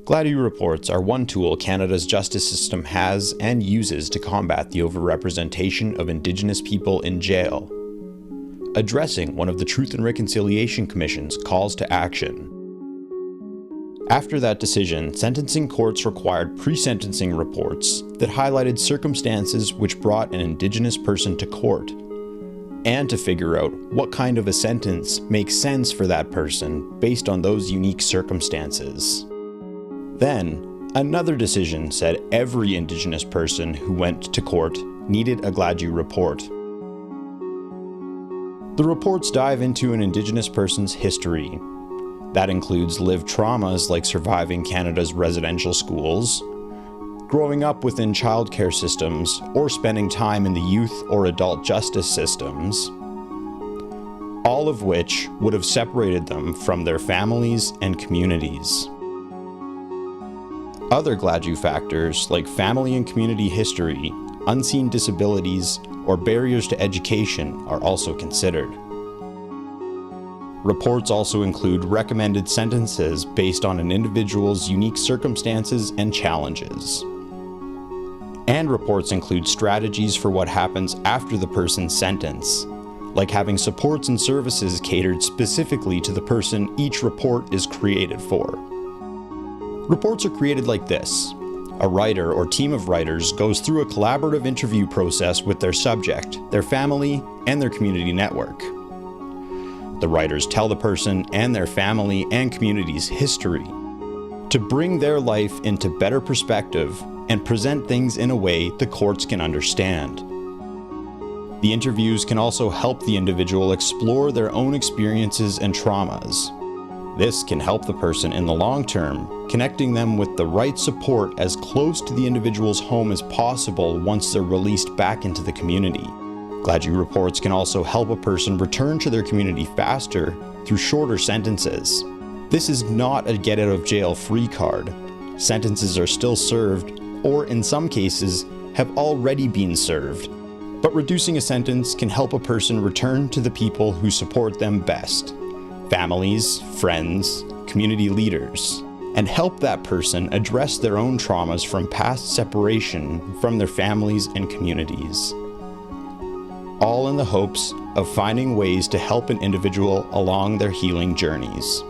Gladue reports are one tool Canada's justice system has and uses to combat the overrepresentation of Indigenous people in jail, addressing one of the Truth and Reconciliation Commission's calls to action. After that decision, sentencing courts required pre-sentencing reports that highlighted circumstances which brought an Indigenous person to court, and to figure out what kind of a sentence makes sense for that person based on those unique circumstances. Then, another decision said every Indigenous person who went to court needed a Gladue report. The reports dive into an Indigenous person's history. That includes lived traumas like surviving Canada's residential schools, growing up within childcare systems, or spending time in the youth or adult justice systems, all of which would have separated them from their families and communities. Other Gladue factors like family and community history, unseen disabilities, or barriers to education are also considered. Reports also include recommended sentences based on an individual's unique circumstances and challenges. And reports include strategies for what happens after the person's sentence, like having supports and services catered specifically to the person each report is created for. Reports are created like this. A writer or team of writers goes through a collaborative interview process with their subject, their family, and their community network. The writers tell the person and their family and community's history to bring their life into better perspective and present things in a way the courts can understand. The interviews can also help the individual explore their own experiences and traumas. This can help the person in the long term, connecting them with the right support as close to the individual's home as possible once they're released back into the community. Gladue reports can also help a person return to their community faster through shorter sentences. This is not a get out of jail free card. Sentences are still served, or in some cases, have already been served. But reducing a sentence can help a person return to the people who support them best. Families, friends, community leaders, and help that person address their own traumas from past separation from their families and communities. All in the hopes of finding ways to help an individual along their healing journeys.